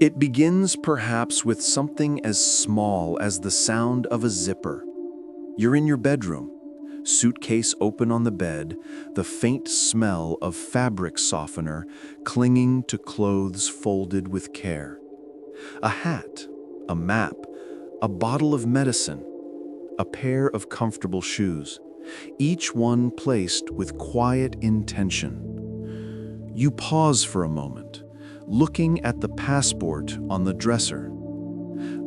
It begins perhaps with something as small as the sound of a zipper. You're in your bedroom, suitcase open on the bed, the faint smell of fabric softener clinging to clothes folded with care. A hat, a map, a bottle of medicine, a pair of comfortable shoes, each one placed with quiet intention. You pause for a moment, looking at the passport on the dresser.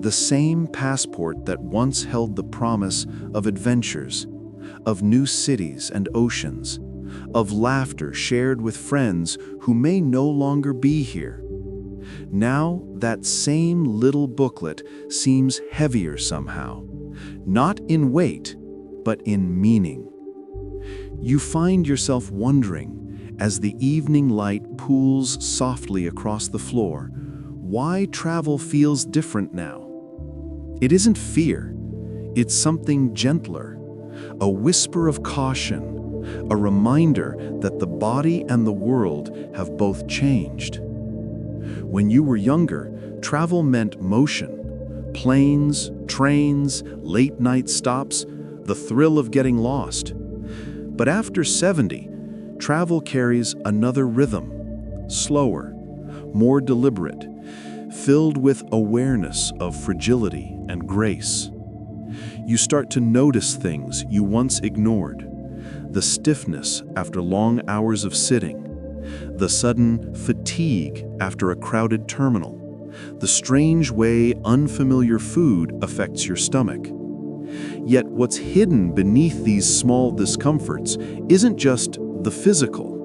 The same passport that once held the promise of adventures, of new cities and oceans, of laughter shared with friends who may no longer be here. Now that same little booklet seems heavier somehow, not in weight, but in meaning. You find yourself wondering, as the evening light pools softly across the floor, why travel feels different now. It isn't fear, it's something gentler, a whisper of caution, a reminder that the body and the world have both changed. When you were younger, travel meant motion, planes, trains, late-night stops, the thrill of getting lost. But after 70, travel carries another rhythm, slower, more deliberate, filled with awareness of fragility and grace. You start to notice things you once ignored, the stiffness after long hours of sitting, the sudden fatigue after a crowded terminal, the strange way unfamiliar food affects your stomach. Yet what's hidden beneath these small discomforts isn't just the physical.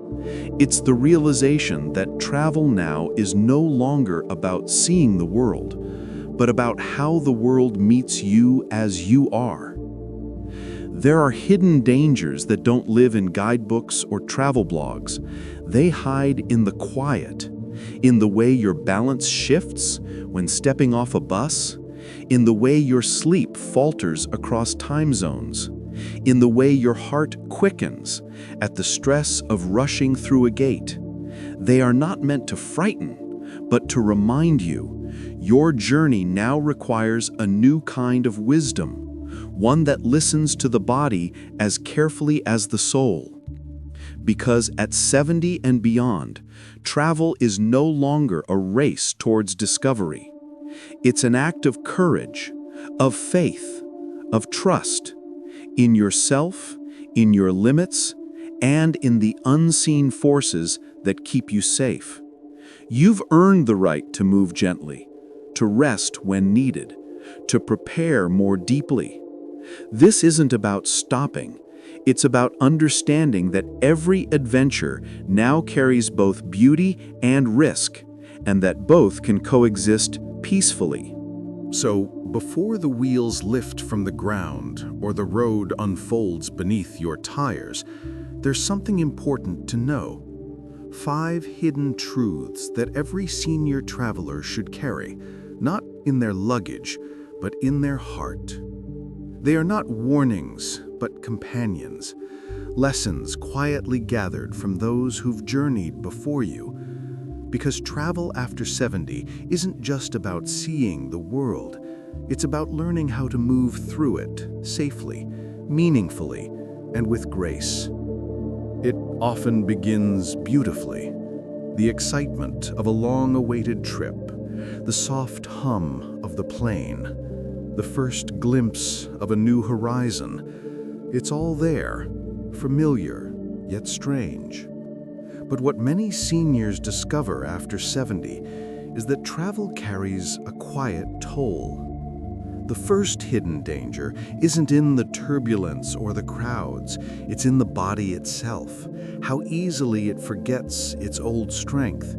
It's the realization that travel now is no longer about seeing the world, but about how the world meets you as you are. There are hidden dangers that don't live in guidebooks or travel blogs. They hide in the quiet, in the way your balance shifts when stepping off a bus, in the way your sleep falters across time zones, in the way your heart quickens at the stress of rushing through a gate. They are not meant to frighten, but to remind you, your journey now requires a new kind of wisdom, one that listens to the body as carefully as the soul. Because at 70 and beyond, travel is no longer a race towards discovery. It's an act of courage, of faith, of trust, in yourself, in your limits, and in the unseen forces that keep you safe. You've earned the right to move gently, to rest when needed, to prepare more deeply. This isn't about stopping. It's about understanding that every adventure now carries both beauty and risk, and that both can coexist peacefully. So, before the wheels lift from the ground or the road unfolds beneath your tires, there's something important to know. 5 hidden truths that every senior traveler should carry, not in their luggage, but in their heart. They are not warnings, but companions, lessons quietly gathered from those who've journeyed before you. Because travel after 70 isn't just about seeing the world, it's about learning how to move through it safely, meaningfully, and with grace. It often begins beautifully. The excitement of a long-awaited trip, the soft hum of the plane, the first glimpse of a new horizon. It's all there, familiar, yet strange. But what many seniors discover after 70 is that travel carries a quiet toll. The first hidden danger isn't in the turbulence or the crowds, it's in the body itself, how easily it forgets its old strength.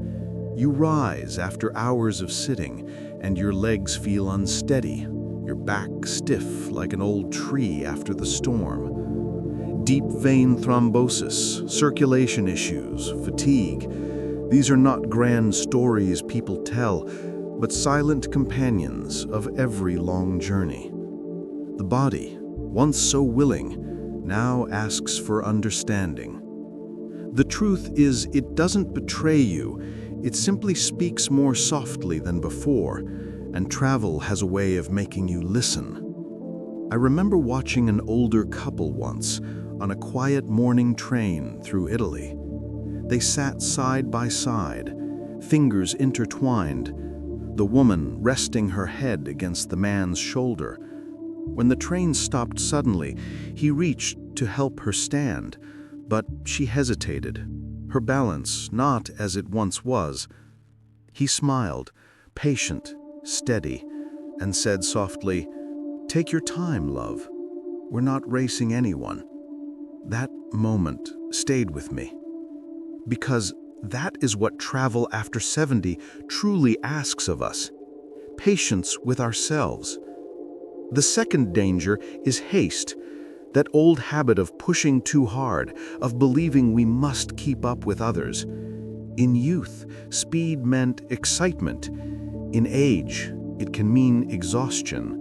You rise after hours of sitting, and your legs feel unsteady, your back stiff like an old tree after the storm. Deep vein thrombosis, circulation issues, fatigue. These are not grand stories people tell, but silent companions of every long journey. The body, once so willing, now asks for understanding. The truth is, it doesn't betray you, It simply speaks more softly than before, and travel has a way of making you listen. I remember watching an older couple once on a quiet morning train through Italy. They sat side by side, fingers intertwined, the woman resting her head against the man's shoulder. When the train stopped suddenly, he reached to help her stand, but she hesitated, her balance not as it once was. He smiled, patient, steady, and said softly, "Take your time, love. We're not racing anyone." That moment stayed with me, because that is what travel after 70 truly asks of us: patience with ourselves. The second danger is haste, that old habit of pushing too hard, of believing we must keep up with others. In youth, speed meant excitement. In age, it can mean exhaustion.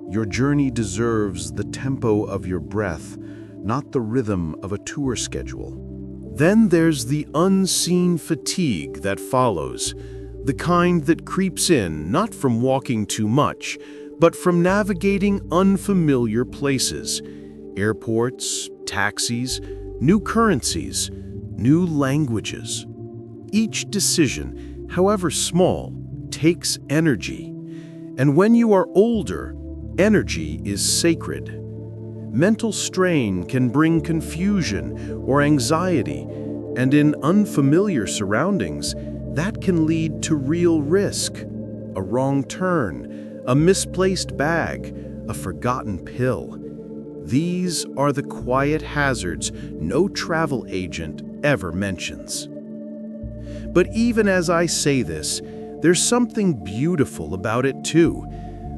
Your journey deserves the tempo of your breath, not the rhythm of a tour schedule. Then there's the unseen fatigue that follows, the kind that creeps in not from walking too much, but from navigating unfamiliar places, airports, taxis, new currencies, new languages. Each decision, however small, takes energy. And when you are older, energy is sacred. Mental strain can bring confusion or anxiety, and in unfamiliar surroundings, that can lead to real risk. A wrong turn, a misplaced bag, a forgotten pill. These are the quiet hazards no travel agent ever mentions. But even as I say this, there's something beautiful about it too.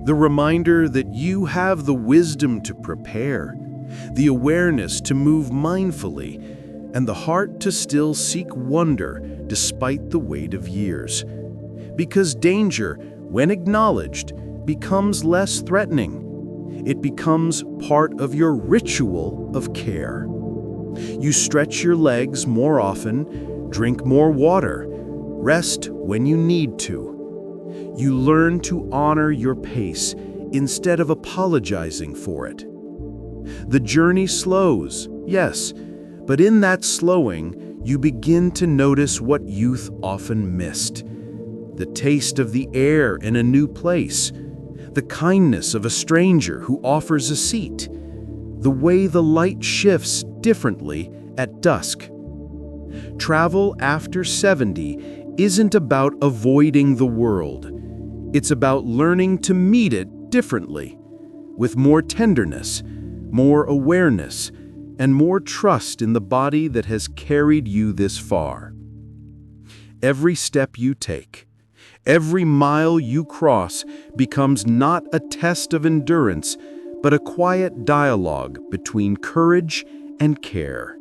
The reminder that you have the wisdom to prepare, the awareness to move mindfully, and the heart to still seek wonder despite the weight of years. Because danger, when acknowledged, becomes less threatening. It becomes part of your ritual of care. You stretch your legs more often, drink more water, rest when you need to. You learn to honor your pace instead of apologizing for it. The journey slows, yes, but in that slowing, you begin to notice what youth often missed. The taste of the air in a new place, the kindness of a stranger who offers a seat, the way the light shifts differently at dusk. Travel after 70 isn't about avoiding the world. It's about learning to meet it differently, with more tenderness, more awareness, and more trust in the body that has carried you this far. Every step you take, every mile you cross becomes not a test of endurance, but a quiet dialogue between courage and care.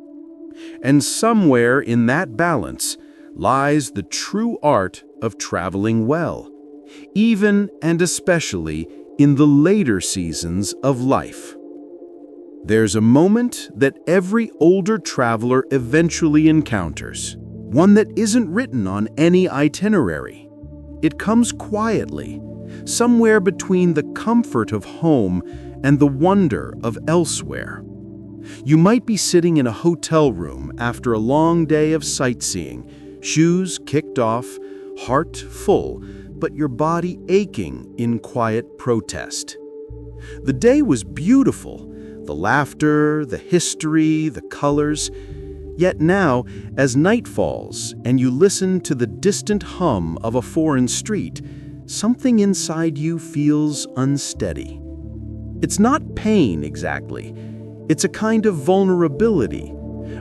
And somewhere in that balance lies the true art of traveling well, even and especially in the later seasons of life. There's a moment that every older traveler eventually encounters, one that isn't written on any itinerary. It comes quietly, somewhere between the comfort of home and the wonder of elsewhere. You might be sitting in a hotel room after a long day of sightseeing, shoes kicked off, heart full, but your body aching in quiet protest. The day was beautiful, the laughter, the history, the colors. Yet now, as night falls and you listen to the distant hum of a foreign street, something inside you feels unsteady. It's not pain exactly. It's a kind of vulnerability,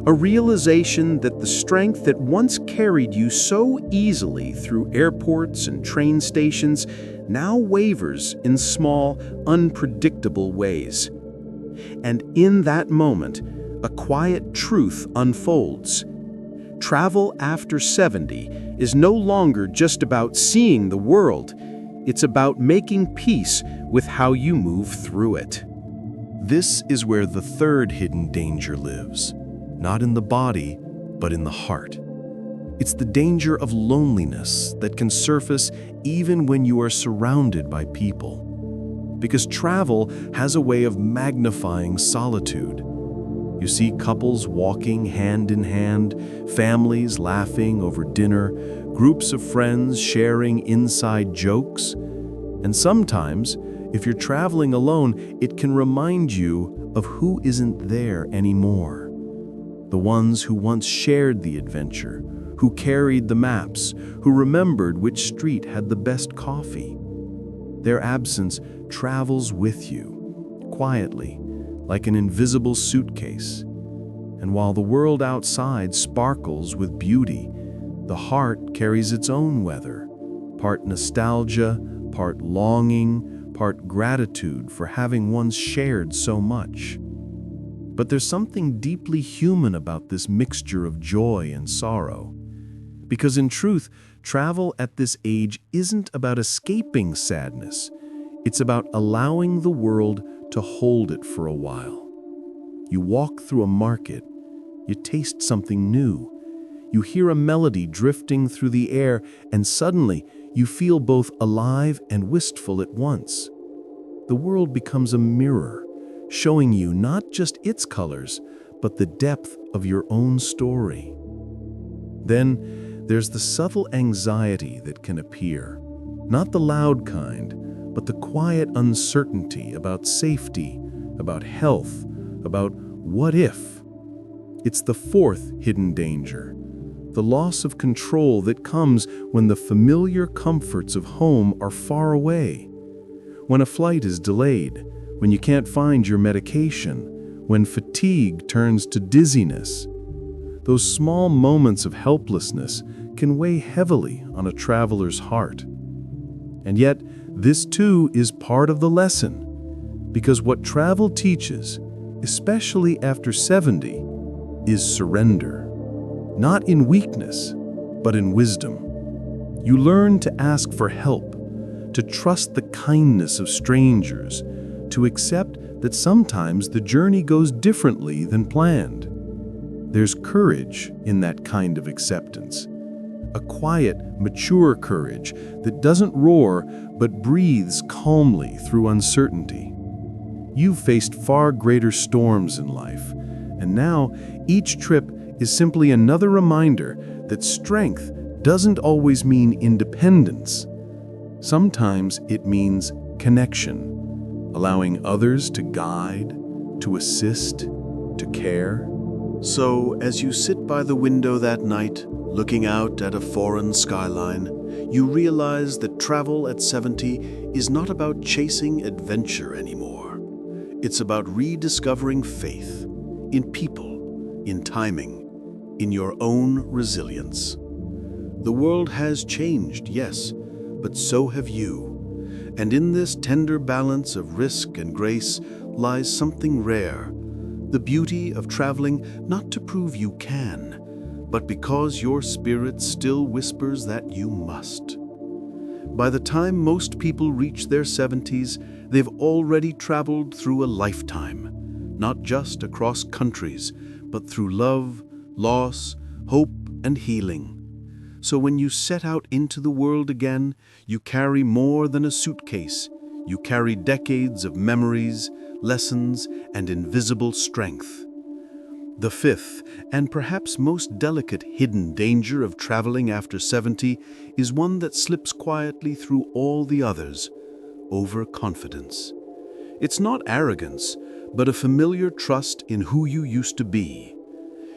a realization that the strength that once carried you so easily through airports and train stations now wavers in small, unpredictable ways. And in that moment, a quiet truth unfolds. Travel after 70 is no longer just about seeing the world. It's about making peace with how you move through it. This is where the third hidden danger lives, not in the body, but in the heart. It's the danger of loneliness that can surface even when you are surrounded by people. Because travel has a way of magnifying solitude. You see couples walking hand in hand, families laughing over dinner, groups of friends sharing inside jokes. And sometimes, if you're traveling alone, it can remind you of who isn't there anymore. The ones who once shared the adventure, who carried the maps, who remembered which street had the best coffee. Their absence travels with you, quietly, like an invisible suitcase. And while the world outside sparkles with beauty, the heart carries its own weather, part nostalgia, part longing, part gratitude for having once shared so much. But there's something deeply human about this mixture of joy and sorrow. Because in truth, travel at this age isn't about escaping sadness. It's about allowing the world to hold it for a while. You walk through a market, you taste something new, you hear a melody drifting through the air, and suddenly you feel both alive and wistful at once. The world becomes a mirror, showing you not just its colors, but the depth of your own story. Then, there's the subtle anxiety that can appear, not the loud kind, but the quiet uncertainty about safety, about health, about what if. It's the fourth hidden danger, the loss of control that comes when the familiar comforts of home are far away. When a flight is delayed, when you can't find your medication, when fatigue turns to dizziness. Those small moments of helplessness can weigh heavily on a traveler's heart. And yet, this too is part of the lesson, because what travel teaches, especially after 70, is surrender. Not in weakness, but in wisdom. You learn to ask for help, to trust the kindness of strangers, to accept that sometimes the journey goes differently than planned. There's courage in that kind of acceptance. A quiet, mature courage that doesn't roar but breathes calmly through uncertainty. You've faced far greater storms in life, and now each trip is simply another reminder that strength doesn't always mean independence. Sometimes it means connection, allowing others to guide, to assist, to care. So, as you sit by the window that night, looking out at a foreign skyline, you realize that travel at 70 is not about chasing adventure anymore. It's about rediscovering faith in people, in timing, in your own resilience. The world has changed, yes, but so have you. And in this tender balance of risk and grace lies something rare, the beauty of traveling not to prove you can, but because your spirit still whispers that you must. By the time most people reach their 70s, they've already traveled through a lifetime, not just across countries, but through love, loss, hope, and healing. So when you set out into the world again, you carry more than a suitcase. You carry decades of memories, lessons, and invisible strength. The fifth, and perhaps most delicate hidden danger of traveling after 70 is one that slips quietly through all the others: overconfidence. It's not arrogance, but a familiar trust in who you used to be.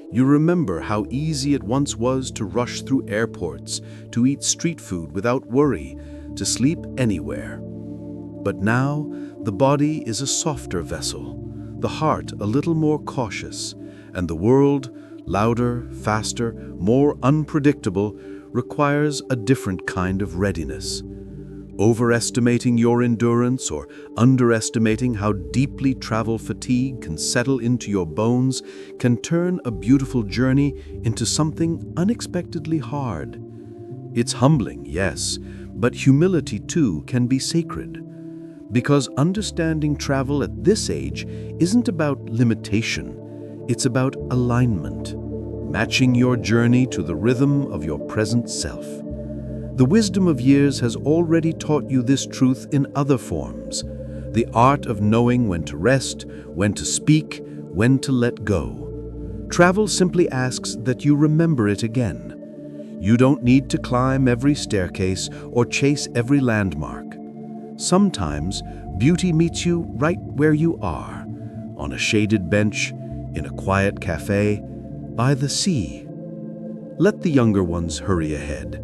You remember how easy it once was to rush through airports, to eat street food without worry, to sleep anywhere. But now, the body is a softer vessel, the heart a little more cautious, and the world, louder, faster, more unpredictable, requires a different kind of readiness. Overestimating your endurance or underestimating how deeply travel fatigue can settle into your bones can turn a beautiful journey into something unexpectedly hard. It's humbling, yes, but humility too can be sacred. Because understanding travel at this age isn't about limitation, it's about alignment. matching your journey to the rhythm of your present self. The wisdom of years has already taught you this truth in other forms. The art of knowing when to rest, when to speak, when to let go. Travel simply asks that you remember it again. You don't need to climb every staircase or chase every landmark. Sometimes, beauty meets you right where you are, on a shaded bench, in a quiet cafe, by the sea. Let the younger ones hurry ahead.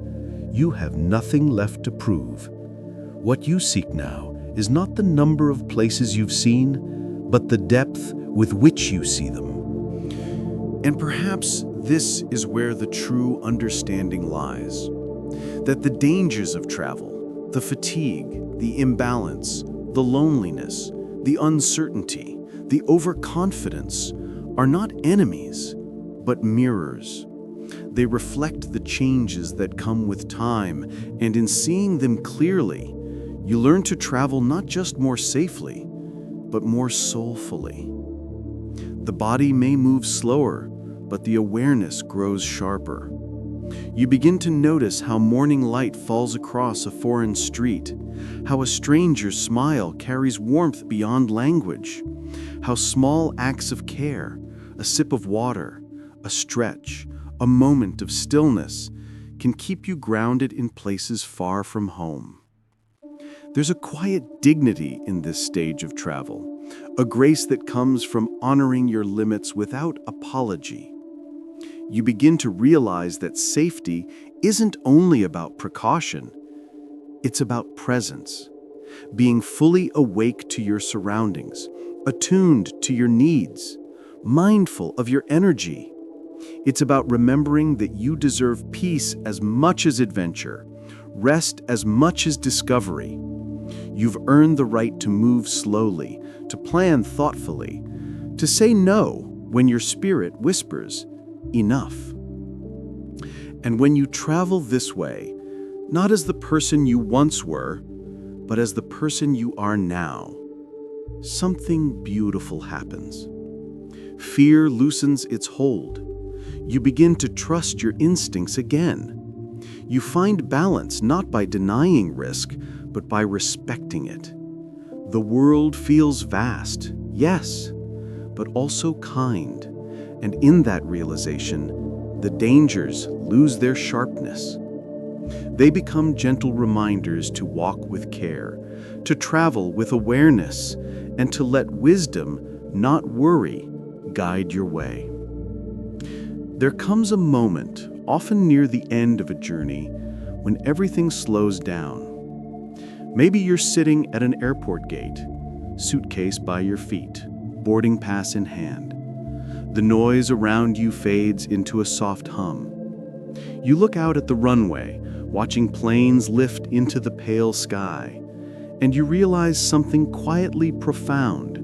You have nothing left to prove. What you seek now is not the number of places you've seen, but the depth with which you see them. And perhaps this is where the true understanding lies. That the dangers of travel, the fatigue, the imbalance, the loneliness, the uncertainty, the overconfidence are not enemies, but mirrors. They reflect the changes that come with time, and in seeing them clearly, you learn to travel not just more safely, but more soulfully. The body may move slower, but the awareness grows sharper. You begin to notice how morning light falls across a foreign street, how a stranger's smile carries warmth beyond language, how small acts of care, a sip of water, a stretch, a moment of stillness, can keep you grounded in places far from home. There's a quiet dignity in this stage of travel, a grace that comes from honoring your limits without apology. You begin to realize that safety isn't only about precaution, it's about presence, being fully awake to your surroundings, attuned to your needs, mindful of your energy. It's about remembering that you deserve peace as much as adventure, rest as much as discovery. You've earned the right to move slowly, to plan thoughtfully, to say no when your spirit whispers, enough. And when you travel this way, not as the person you once were, but as the person you are now, something beautiful happens. Fear loosens its hold. You begin to trust your instincts again. You find balance not by denying risk, but by respecting it. The world feels vast, yes, but also kind. And in that realization, the dangers lose their sharpness. They become gentle reminders to walk with care, to travel with awareness, and to let wisdom, not worry, guide your way. There comes a moment, often near the end of a journey, when everything slows down. Maybe you're sitting at an airport gate, suitcase by your feet, boarding pass in hand. The noise around you fades into a soft hum. You look out at the runway, watching planes lift into the pale sky, and you realize something quietly profound.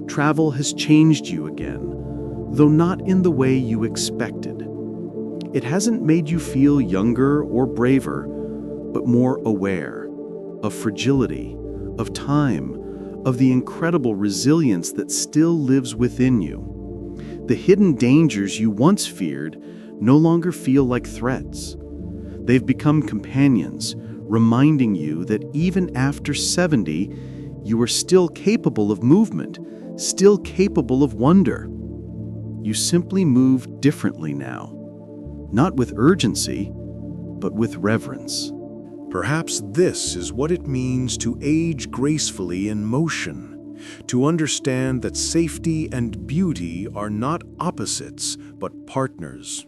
Travel has changed you again, though not in the way you expected. It hasn't made you feel younger or braver, but more aware of fragility, of time, of the incredible resilience that still lives within you. The hidden dangers you once feared no longer feel like threats. They've become companions, reminding you that even after 70, you are still capable of movement, still capable of wonder. You simply move differently now, not with urgency, but with reverence. Perhaps this is what it means to age gracefully in motion. To understand that safety and beauty are not opposites, but partners.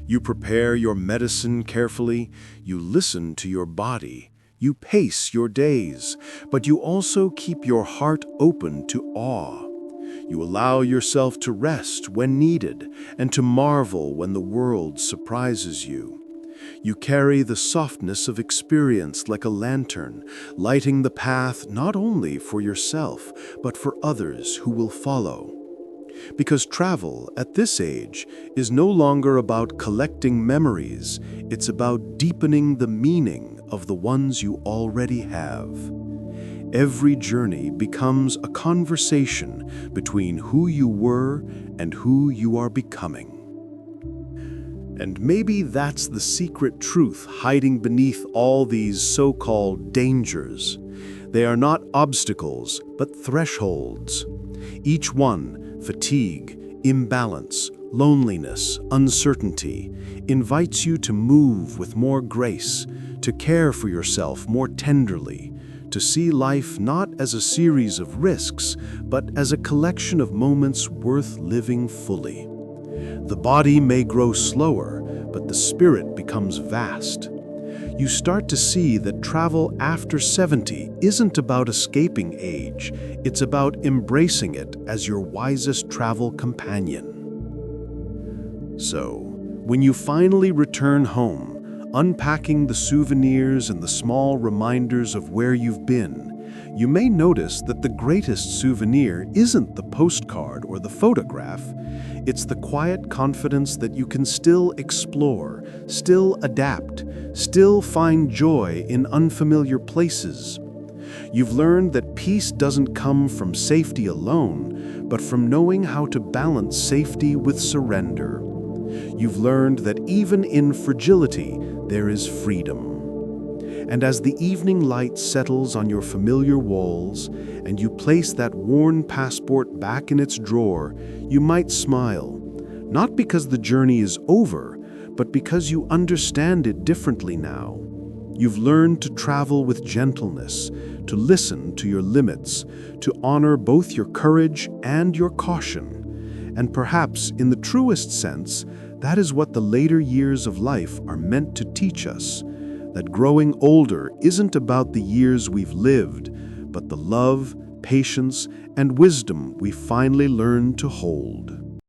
You prepare your medicine carefully, you listen to your body, you pace your days, but you also keep your heart open to awe. You allow yourself to rest when needed and to marvel when the world surprises you. You carry the softness of experience like a lantern, lighting the path not only for yourself, but for others who will follow. Because travel at this age is no longer about collecting memories, it's about deepening the meaning of the ones you already have. Every journey becomes a conversation between who you were and who you are becoming. And maybe that's the secret truth hiding beneath all these so-called dangers. They are not obstacles, but thresholds. Each one, fatigue, imbalance, loneliness, uncertainty, invites you to move with more grace, to care for yourself more tenderly, to see life not as a series of risks, but as a collection of moments worth living fully. The body may grow slower, but the spirit becomes vast. You start to see that travel after 70 isn't about escaping age, it's about embracing it as your wisest travel companion. So, when you finally return home, unpacking the souvenirs and the small reminders of where you've been, you may notice that the greatest souvenir isn't the postcard or the photograph. It's the quiet confidence that you can still explore, still adapt, still find joy in unfamiliar places. You've learned that peace doesn't come from safety alone, but from knowing how to balance safety with surrender. You've learned that even in fragility, there is freedom. And as the evening light settles on your familiar walls, and you place that worn passport back in its drawer, you might smile, not because the journey is over, but because you understand it differently now. You've learned to travel with gentleness, to listen to your limits, to honor both your courage and your caution. And perhaps, in the truest sense, that is what the later years of life are meant to teach us. That growing older isn't about the years we've lived, but the love, patience, and wisdom we finally learn to hold.